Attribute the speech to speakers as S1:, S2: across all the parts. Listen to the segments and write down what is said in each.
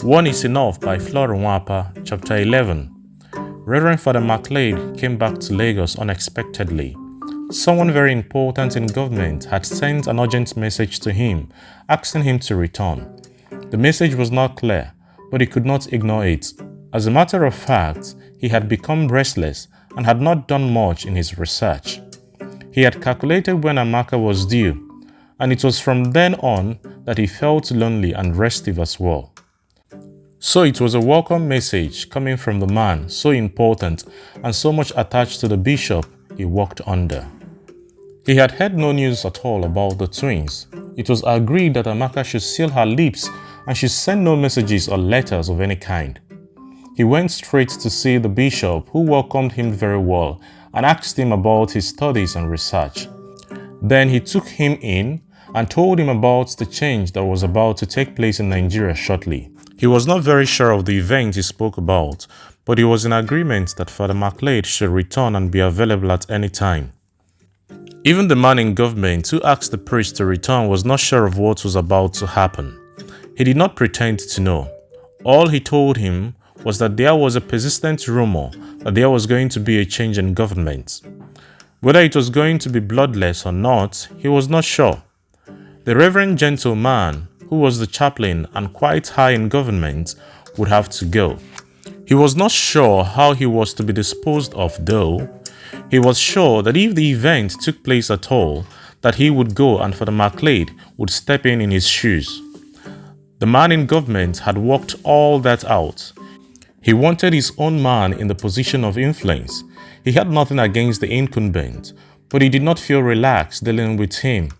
S1: One is Enough by Flora Nwapa, Chapter 11. Reverend Father Mclaid came back to Lagos unexpectedly. Someone very important in government had sent an urgent message to him, asking him to return. The message was not clear, but he could not ignore it. As a matter of fact, he had become restless and had not done much in his research. He had calculated when Amaka was due, and it was from then on that he felt lonely and restive as well. So it was a welcome message coming from the man so important and so much attached to the bishop he worked under. He had heard no news at all about the twins. It was agreed that Amaka should seal her lips and should send no messages or letters of any kind. He went straight to see the bishop, who welcomed him very well and asked him about his studies and research. Then he took him in and told him about the change that was about to take place in Nigeria shortly. He was not very sure of the event he spoke about, but he was in agreement that Father Mclaid should return and be available at any time. Even the man in government who asked the priest to return was not sure of what was about to happen. He did not pretend to know. All he told him was that there was a persistent rumor that there was going to be a change in government. Whether it was going to be bloodless or not, he was not sure. The reverend gentleman, who was the chaplain and quite high in government, would have to go. He was not sure how he was to be disposed of, though. He was sure that if the event took place at all, that he would go and Father Mclaid would step in his shoes. The man in government had worked all that out. He wanted his own man in the position of influence. He had nothing against the incumbent, but he did not feel relaxed dealing with him,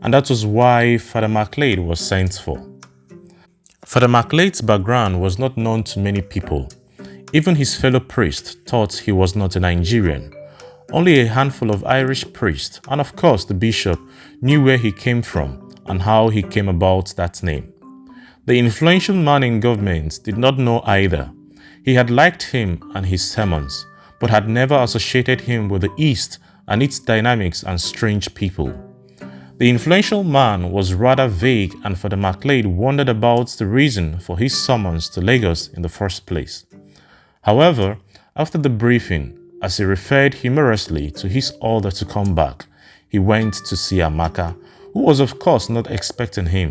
S1: and that was why Father Mclaid was sent for. Father Mclaid's background was not known to many people. Even his fellow priests thought he was not a Nigerian. Only a handful of Irish priests, and of course the bishop, knew where he came from and how he came about that name. The influential man in government did not know either. He had liked him and his sermons, but had never associated him with the East and its dynamics and strange people. The influential man was rather vague, and Father Mclaid wondered about the reason for his summons to Lagos in the first place. However, after the briefing, as he referred humorously to his order to come back, he went to see Amaka, who was of course not expecting him.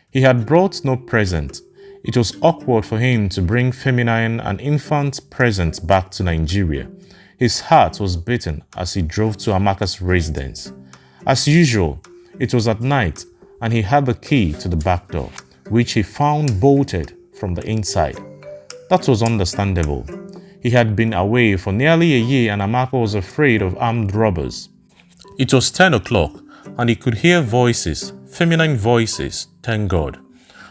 S1: He had brought no present. It was awkward for him to bring feminine and infant presents back to Nigeria. His heart was beaten as he drove to Amaka's residence. As usual, it was at night, and he had the key to the back door, which he found bolted from the inside. That was understandable. He had been away for nearly a year, and Amaka was afraid of armed robbers. It was 10 o'clock, and he could hear voices, feminine voices, thank God.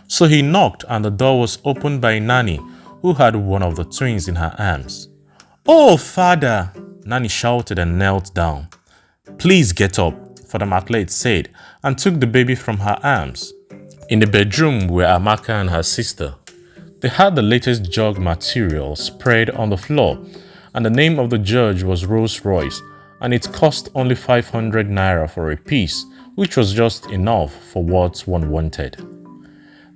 S1: So he knocked, and the door was opened by Nanny, who had one of the twins in her arms. "Oh, Father!" Nanny shouted and knelt down. "Please get up," Father Mclaid said, and took the baby from her arms. In the bedroom were Amaka and her sister. They had the latest jug material spread on the floor, and the name of the judge was Rolls Royce, and it cost only 500 naira for a piece, which was just enough for what one wanted.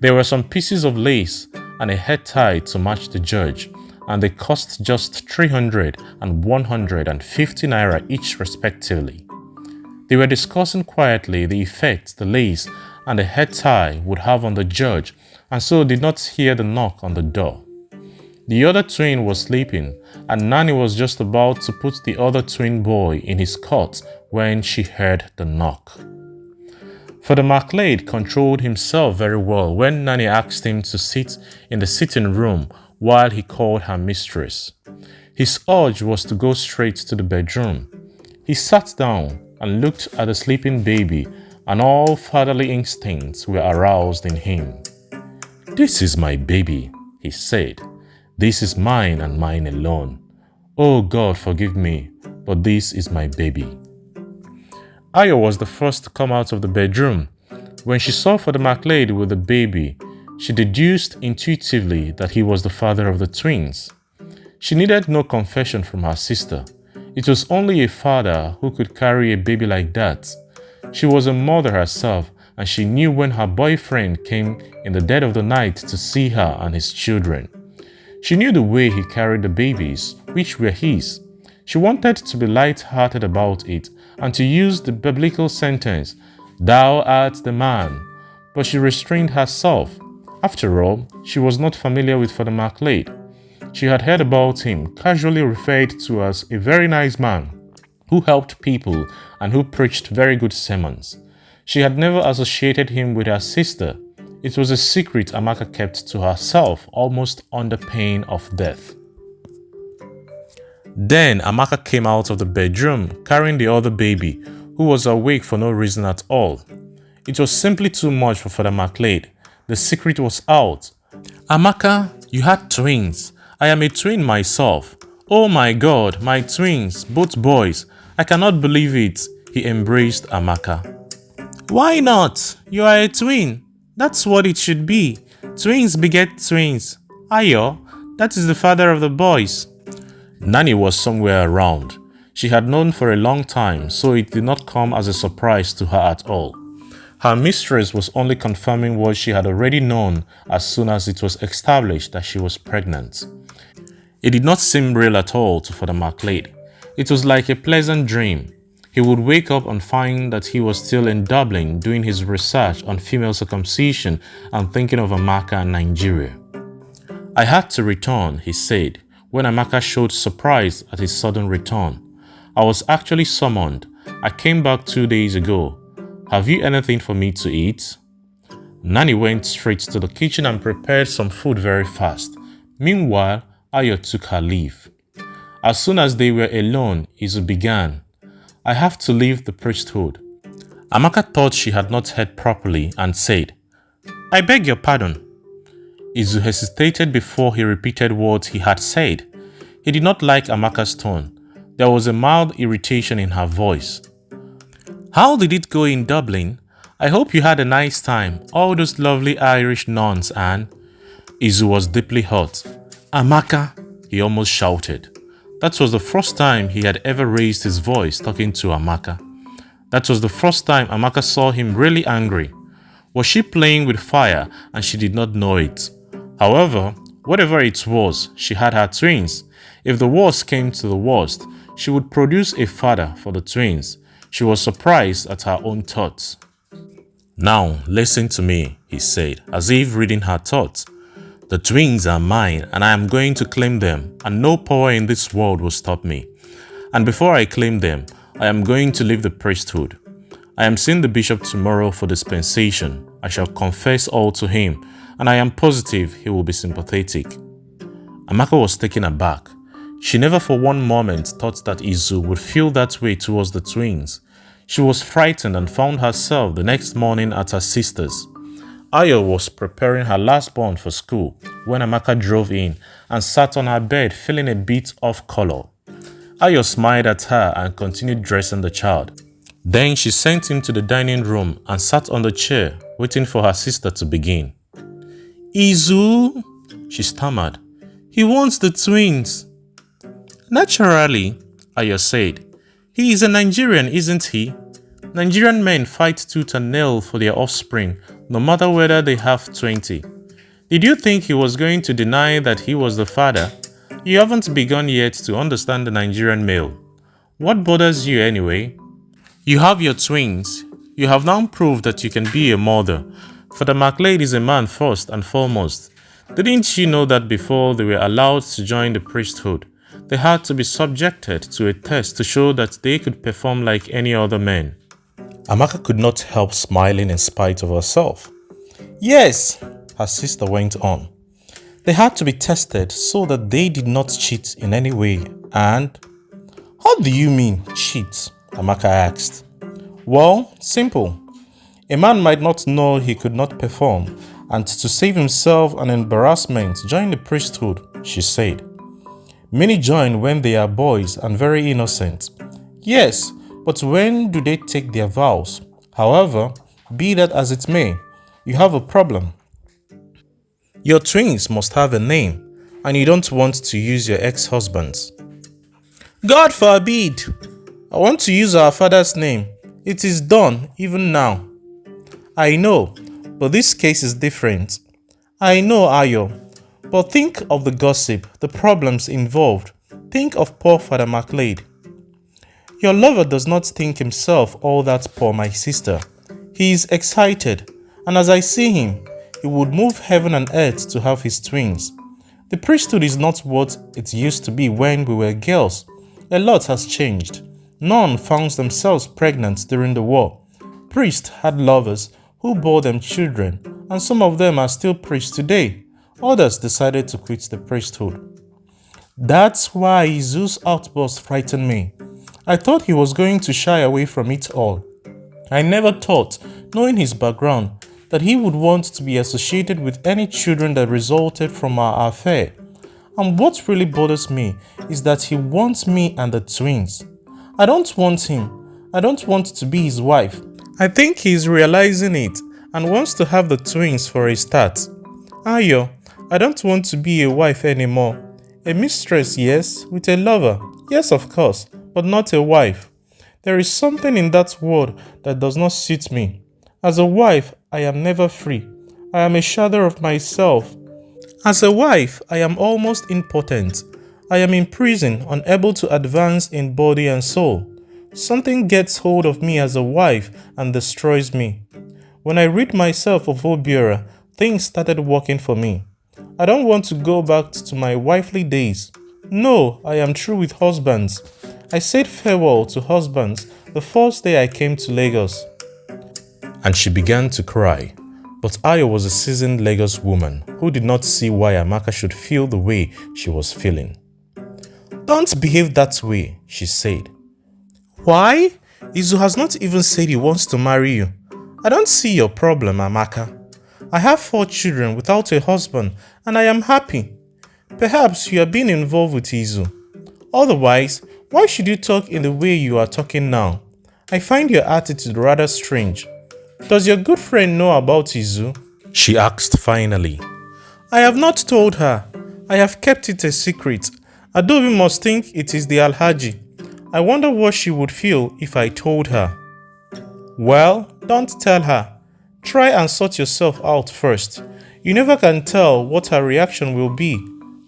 S1: There were some pieces of lace and a head tie to match the judge, and they cost just 300 and 150 naira each respectively. They were discussing quietly the effect the lace and the head tie would have on the judge, and so did not hear the knock on the door. The other twin was sleeping, and Nanny was just about to put the other twin boy in his cot when she heard the knock. Father Mclaid controlled himself very well when Nanny asked him to sit in the sitting room while he called her mistress. His urge was to go straight to the bedroom. He sat down and looked at the sleeping baby, and all fatherly instincts were aroused in him. "This is my baby," he said. "This is mine and mine alone. Oh God, forgive me, but this is my baby." Ayo was the first to come out of the bedroom. When she saw Father Mclaid with the baby, she deduced intuitively that he was the father of the twins. She needed no confession from her sister. It was only a father who could carry a baby like that. She was a mother herself and she knew when her boyfriend came in the dead of the night to see her and his children. She knew the way he carried the babies, which were his. She wanted to be light-hearted about it and to use the biblical sentence, "Thou art the man," but she restrained herself. After all, she was not familiar with Father Mclaid. She had heard about him, casually referred to as a very nice man who helped people and who preached very good sermons. She had never associated him with her sister. It was a secret Amaka kept to herself, almost under pain of death. Then Amaka came out of the bedroom carrying the other baby, who was awake for no reason at all. It was simply too much for Father Mclaid. The secret was out. "Amaka, you had twins. I am a twin myself. Oh my God, my twins, both boys. I cannot believe it." He embraced Amaka. "Why not? You are a twin. That's what it should be. Twins beget twins. Ayo, that is the father of the boys." Nanny was somewhere around. She had known for a long time, so it did not come as a surprise to her at all. Her mistress was only confirming what she had already known as soon as it was established that she was pregnant. It did not seem real at all to Father Mclaid. It was like a pleasant dream. He would wake up and find that he was still in Dublin doing his research on female circumcision and thinking of Amaka and Nigeria. "I had to return," he said, when Amaka showed surprise at his sudden return. "I was actually summoned. I came back 2 days ago. Have you anything for me to eat?" Nanny went straight to the kitchen and prepared some food very fast. Meanwhile, Ayo took her leave. As soon as they were alone, Izu began, "I have to leave the priesthood." Amaka thought she had not heard properly and said, "I beg your pardon." Izu hesitated before he repeated what he had said. He did not like Amaka's tone. There was a mild irritation in her voice. "How did it go in Dublin? I hope you had a nice time, all those lovely Irish nuns and—" Izu was deeply hurt. "Amaka," he almost shouted. That was the first time he had ever raised his voice talking to Amaka. That was the first time Amaka saw him really angry. Was she playing with fire and she did not know it? However, whatever it was, she had her twins. If the worst came to the worst, she would produce a father for the twins. She was surprised at her own thoughts. "Now, listen to me," he said, as if reading her thoughts. "The twins are mine, and I am going to claim them, and no power in this world will stop me. And before I claim them, I am going to leave the priesthood. I am seeing the bishop tomorrow for dispensation. I shall confess all to him, and I am positive he will be sympathetic." Amaka was taken aback. She never for one moment thought that Izu would feel that way towards the twins. She was frightened and found herself the next morning at her sister's. Ayo was preparing her last-born for school when Amaka drove in and sat on her bed feeling a bit off color. Ayo smiled at her and continued dressing the child. Then she sent him to the dining room and sat on the chair, waiting for her sister to begin. "Izu," she stammered, "he wants the twins." "Naturally," Ayo said. "He is a Nigerian, isn't he? Nigerian men fight tooth and nail for their offspring, no matter whether they have 20. Did you think he was going to deny that he was the father? You haven't begun yet to understand the Nigerian male. What bothers you anyway? You have your twins. You have now proved that you can be a mother. Father Mclaid is a man first and foremost. Didn't you know that before they were allowed to join the priesthood, they had to be subjected to a test to show that they could perform like any other men?" Amaka could not help smiling in spite of herself. "Yes," her sister went on. "They had to be tested so that they did not cheat in any way. And—" "How do you mean, cheat?" Amaka asked. "Well, simple. A man might not know he could not perform, and to save himself an embarrassment, join the priesthood," she said. "Many join when they are boys and very innocent. Yes, but when do they take their vows? However, be that as it may, you have a problem. Your twins must have a name, and you don't want to use your ex-husband's." "God forbid! I want to use our father's name. It is done, even now."
S2: I know, but this case is different. I know, Ayo, but think of the gossip, the problems involved. Think of poor Father Mclaid. Your lover does not think himself all that poor, my sister. He is excited, and as I see him, he would move heaven and earth to have his twins. The priesthood is not what it used to be when we were girls. A lot has changed. None found themselves pregnant during the war. Priests had lovers who bore them children, and some of them are still priests today. Others decided to quit the priesthood. That's why Zeus' outburst frightened me. I thought he was going to shy away from it all. I never thought, knowing his background, that he would want to be associated with any children that resulted from our affair. And what really bothers me is that he wants me and the twins. I don't want him. I don't want to be his wife. I think he is realizing it and wants to have the twins for a start. Ayo, I don't want to be a wife anymore. A mistress, yes, with a lover, yes of course, but not a wife. There is something in that word that does not suit me. As a wife, I am never free. I am a shadow of myself. As a wife, I am almost impotent. I am in prison, unable to advance in body and soul. Something gets hold of me as a wife and destroys me. When I rid myself of Obiora, things started working for me. I don't want to go back to my wifely days. No, I am through with husbands. I said farewell to husbands the first day I came to Lagos.
S1: And she began to cry. But Ayo was a seasoned Lagos woman who did not see why Amaka should feel the way she was feeling.
S2: Don't behave that way, she said. Why? Izu has not even said he wants to marry you. I don't see your problem, Amaka. I have 4 children without a husband and I am happy. Perhaps you are being involved with Izu. Otherwise, why should you talk in the way you are talking now? I find your attitude rather strange. Does your good friend know about Izu?
S1: She asked finally.
S2: I have not told her. I have kept it a secret. Adobe must think it is the Alhaji. I wonder what she would feel if I told her. Well, don't tell her. Try and sort yourself out first. You never can tell what her reaction will be.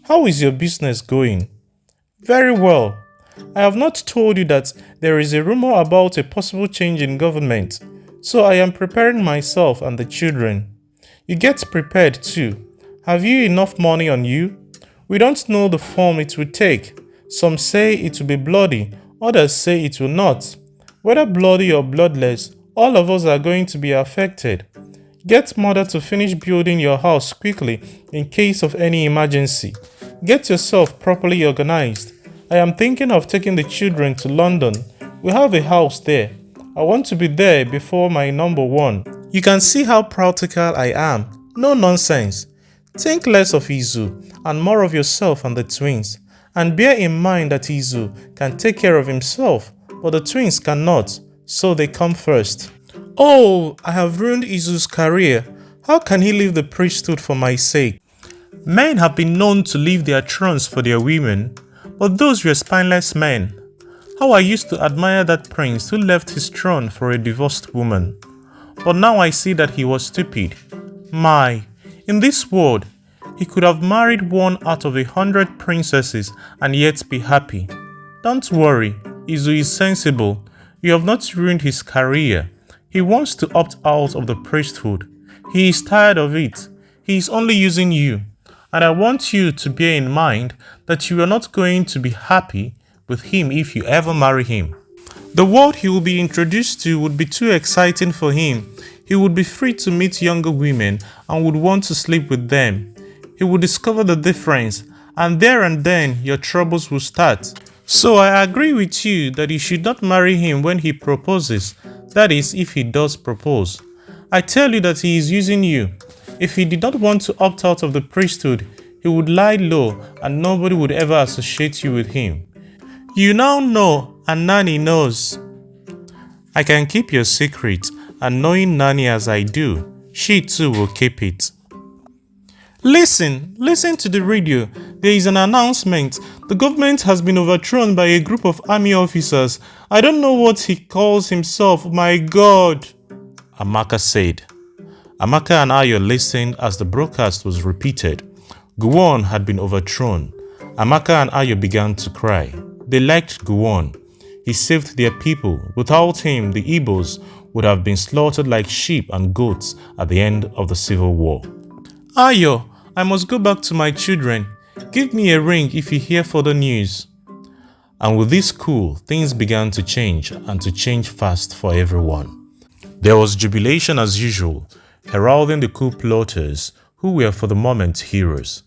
S2: How is your business going? Very well. I have not told you that there is a rumor about a possible change in government, so I am preparing myself and the children. You get prepared too. Have you enough money on you? We don't know the form it will take. Some say it will be bloody, others say it will not. Whether bloody or bloodless, all of us are going to be affected. Get mother to finish building your house quickly in case of any emergency. Get yourself properly organized. I am thinking of taking the children to London. We have a house there. I want to be there before my number 1. You can see how practical I am. No nonsense. Think less of Izu and more of yourself and the twins. And bear in mind that Izu can take care of himself, but the twins cannot, so they come first. Oh, I have ruined Izu's career. How can he leave the priesthood for my sake? Men have been known to leave their thrones for their women, but those were spineless men. How I used to admire that prince who left his throne for a divorced woman. But now I see that he was stupid. My, in this world, he could have married 1 out of 100 princesses and yet be happy. Don't worry, Izu is sensible. You have not ruined his career. He wants to opt out of the priesthood. He is tired of it. He is only using you. And I want you to bear in mind that you are not going to be happy with him if you ever marry him. The world he will be introduced to would be too exciting for him. He would be free to meet younger women and would want to sleep with them. He would discover the difference, and there and then your troubles will start. So I agree with you that you should not marry him when he proposes. That is, if he does propose. I tell you that he is using you. If he did not want to opt out of the priesthood, he would lie low and nobody would ever associate you with him. You now know, and Nani knows. I can keep your secret, and knowing Nani as I do, she too will keep it. Listen to the radio. There is an announcement. The government has been overthrown by a group of army officers. I don't know what he calls himself, my God,
S1: Amaka said. Amaka and Ayo listened as the broadcast was repeated. Gowon had been overthrown. Amaka and Ayo began to cry. They liked Gowon. He saved their people. Without him, the Igbos would have been slaughtered like sheep and goats at the end of the civil war.
S2: Ayo, I must go back to my children. Give me a ring if you hear further news.
S1: And with this coup, things began to change, and to change fast for everyone. There was jubilation as usual, heralding the coup plotters, who were for the moment heroes.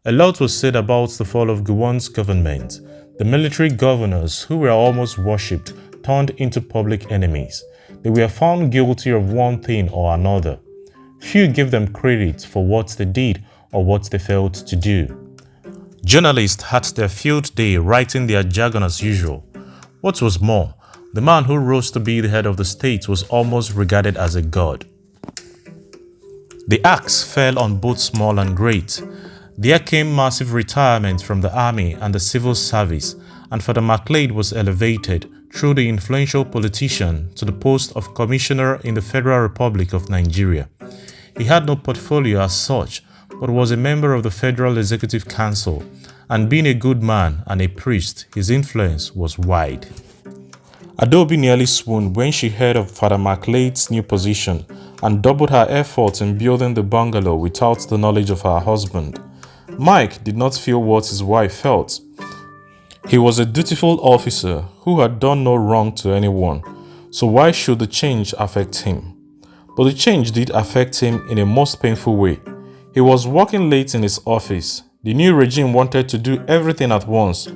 S1: A lot was said about the fall of Gowon's government. The military governors, who were almost worshipped, turned into public enemies. They were found guilty of one thing or another. Few gave them credit for what they did or what they failed to do. Journalists had their field day writing their jargon as usual. What was more, the man who rose to be the head of the state was almost regarded as a god. The axe fell on both small and great. There came massive retirement from the army and the civil service, and Father Mclaid was elevated through the influential politician to the post of Commissioner in the Federal Republic of Nigeria. He had no portfolio as such, but was a member of the Federal Executive Council, and being a good man and a priest, his influence was wide. Adobe nearly swooned when she heard of Father Mclaid's new position and doubled her efforts in building the bungalow without the knowledge of her husband. Mike did not feel what his wife felt. He was a dutiful officer who had done no wrong to anyone, so why should the change affect him? But the change did affect him in a most painful way. He was working late in his office. The new regime wanted to do everything at once.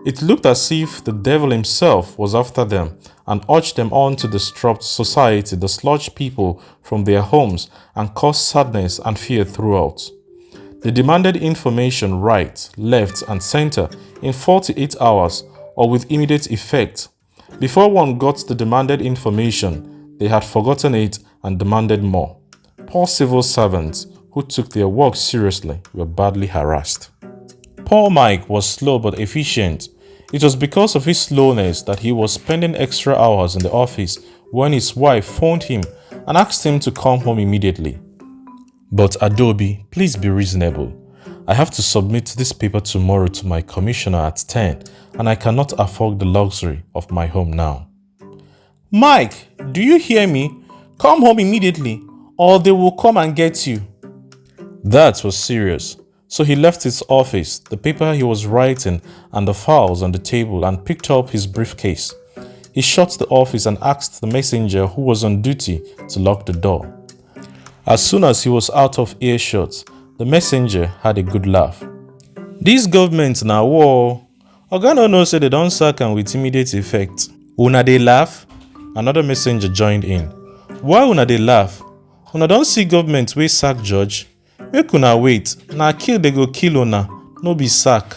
S1: It looked as if the devil himself was after them and urged them on to disrupt society, dislodge people from their homes, and cause sadness and fear throughout. They demanded information right, left, and center in 48 hours or with immediate effect. Before one got the demanded information, they had forgotten it and demanded more. Poor civil servants who took their work seriously were badly harassed. Poor Mike was slow but efficient. It was because of his slowness that he was spending extra hours in the office when his wife phoned him and asked him to come home immediately. But Adobe, please be reasonable. I have to submit this paper tomorrow to my commissioner at 10, and I cannot afford the luxury of my home now.
S2: Mike, do you hear me? Come home immediately, or they will come and get you.
S1: That was serious. So he left his office, the paper he was writing, and the files on the table, and picked up his briefcase. He shut the office and asked the messenger who was on duty to lock the door. As soon as he was out of earshot, the messenger had a good laugh.
S2: This government na war. Oga no know say they don sack am with immediate effect. Una dey laugh?
S1: Another messenger joined in.
S2: Why una dey laugh? Una don see government wey sack judge? Make una wait, na kill they go kill una, no be sack.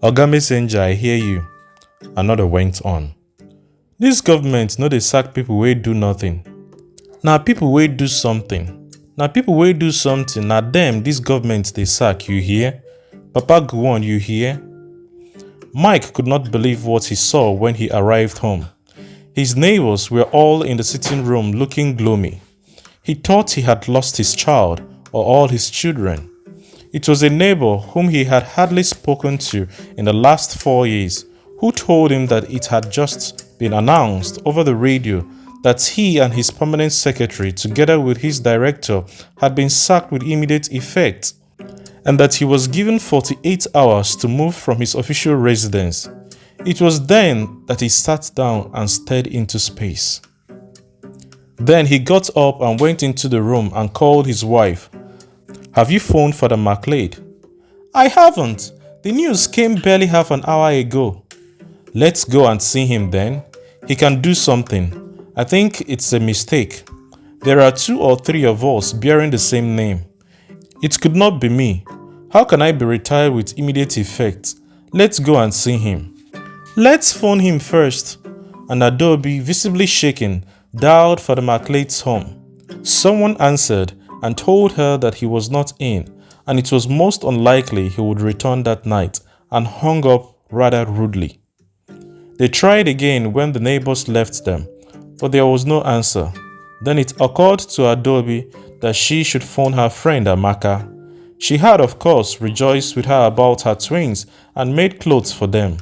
S1: Oga messenger, I hear you. Another went on.
S2: This government no dey sack people wey do nothing. Na people wey do something. Na people wey do something, na them this government dey sack, you hear? Papa Gowon, you hear?
S1: Mike could not believe what he saw when he arrived home. His neighbors were all in the sitting room looking gloomy. He thought he had lost his child or all his children. It was a neighbor whom he had hardly spoken to in the last 4 years who told him that it had just been announced over the radio that he and his permanent secretary, together with his director, had been sacked with immediate effect, and that he was given 48 hours to move from his official residence. It was then that he sat down and stared into space. Then he got up and went into the room and called his wife. Have you phoned Father Mclaid?
S2: I haven't. The news came barely half an hour ago.
S1: Let's go and see him then. He can do something. I think it's a mistake. There are 2 or 3 of us bearing the same name. It could not be me. How can I be retired with immediate effect? Let's go and see him.
S2: Let's phone him first.
S1: And Adobe, visibly shaken, dialed Father Mclaid's home. Someone answered and told her that he was not in, and it was most unlikely he would return that night, and hung up rather rudely. They tried again when the neighbors left them, but there was no answer. Then it occurred to Adobe
S2: that she should phone her friend Amaka. She had, of course, rejoiced with her about her twins and made clothes for them.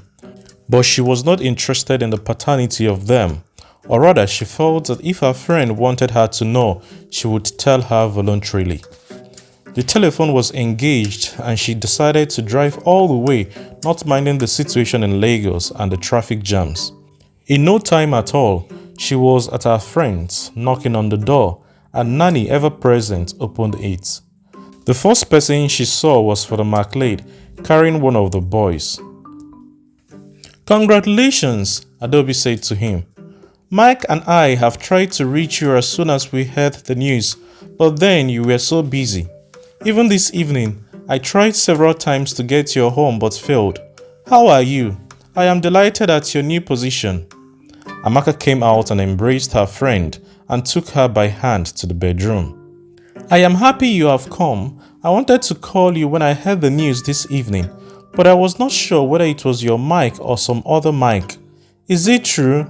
S2: But she was not interested in the paternity of them, or rather she felt that if her friend wanted her to know, she would tell her voluntarily. The telephone was engaged and she decided to drive all the way, not minding the situation in Lagos and the traffic jams. In no time at all, she was at her friend's, knocking on the door, and Nanny, ever present, opened it. The first person she saw was Father Mclaid, carrying one of the boys. "Congratulations," Adobe said to him. "Mike and I have tried to reach you as soon as we heard the news, but then you were so busy. Even this evening, I tried several times to get you home but failed. How are you? I am delighted at your new position." Amaka came out and embraced her friend and took her by hand to the bedroom. "I am happy you have come. I wanted to call you when I heard the news this evening, but I was not sure whether it was your Mike or some other Mike. Is it true?"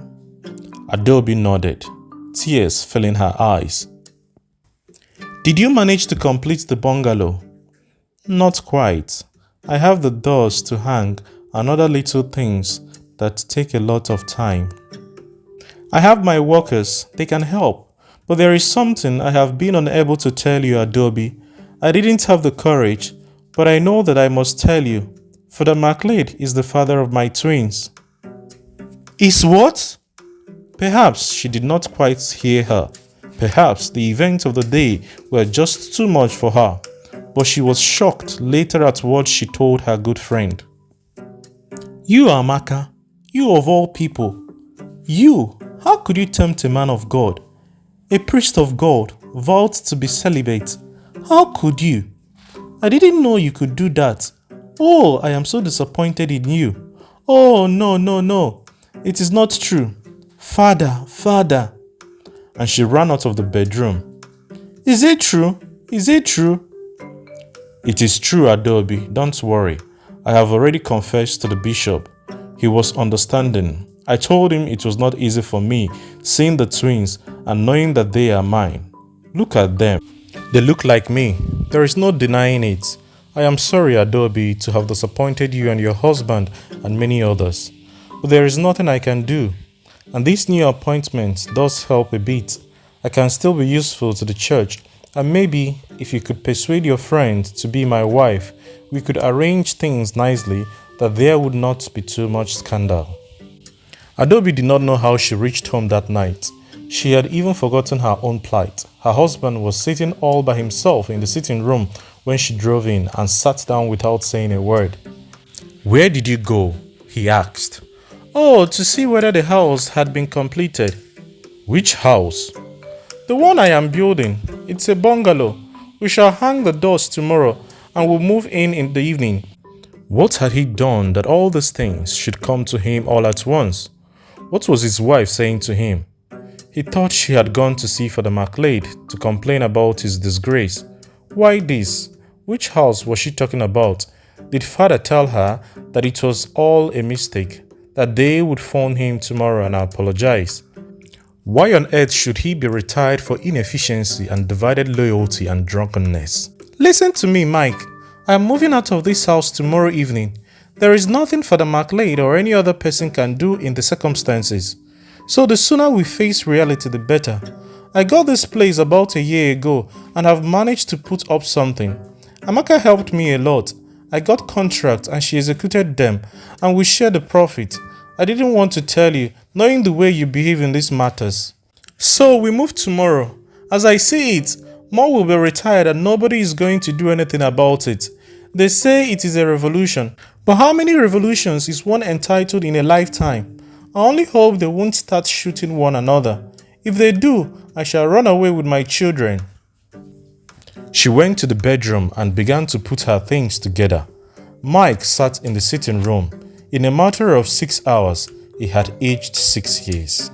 S2: Adobe nodded, tears filling her eyes. "Did you manage to complete the bungalow?" "Not quite. I have the doors to hang and other little things that take a lot of time. I have my workers, they can help, but there is something I have been unable to tell you, Adobe. I didn't have the courage, but I know that I must tell you. Father Mclaid is the father of my twins." "Is what?" Perhaps she did not quite hear her. Perhaps the events of the day were just too much for her, but she was shocked later at what she told her good friend. "You, Amaka, you of all people, you, how could you tempt a man of God, a priest of God, vowed to be celibate? How could you? I didn't know you could do that. Oh, I am so disappointed in you. Oh, no, no, no. It is not true. Father, Father." And she ran out of the bedroom. "Is it true? Is it true?" "It is true, Adobe. Don't worry. I have already confessed to the bishop. He was understanding. I told him it was not easy for me, seeing the twins and knowing that they are mine. Look at them. They look like me. There is no denying it. I am sorry, Adobe, to have disappointed you and your husband and many others. But there is nothing I can do. And this new appointment does help a bit. I can still be useful to the church, and maybe if you could persuade your friend to be my wife, we could arrange things nicely that there would not be too much scandal." Adobe did not know how she reached home that night. She had even forgotten her own plight. Her husband was sitting all by himself in the sitting room when she drove in and sat down without saying a word. "Where did you go?" he asked. "Oh, to see whether the house had been completed." "Which house?" "The one I am building. It's a bungalow. We shall hang the doors tomorrow and will move in the evening." What had he done that all these things should come to him all at once? What was his wife saying to him? He thought she had gone to see Father Mclaid to complain about his disgrace. Why this? Which house was she talking about? Did Father tell her that it was all a mistake, that they would phone him tomorrow and apologize? Why on earth should he be retired for inefficiency and divided loyalty and drunkenness? "Listen to me, Mike. I am moving out of this house tomorrow evening. There is nothing Father Mclaid or any other person can do in the circumstances. So the sooner we face reality, the better. I got this place about a year ago and have managed to put up something. Amaka helped me a lot. I got contracts and she executed them, and we share the profit. I didn't want to tell you, knowing the way you behave in these matters. So we move tomorrow. As I see it, Mo will be retired and nobody is going to do anything about it. They say it is a revolution, but how many revolutions is one entitled in a lifetime? I only hope they won't start shooting one another. If they do, I shall run away with my children." She went to the bedroom and began to put her things together. Mike sat in the sitting room. In a matter of 6 hours, he had aged 6 years.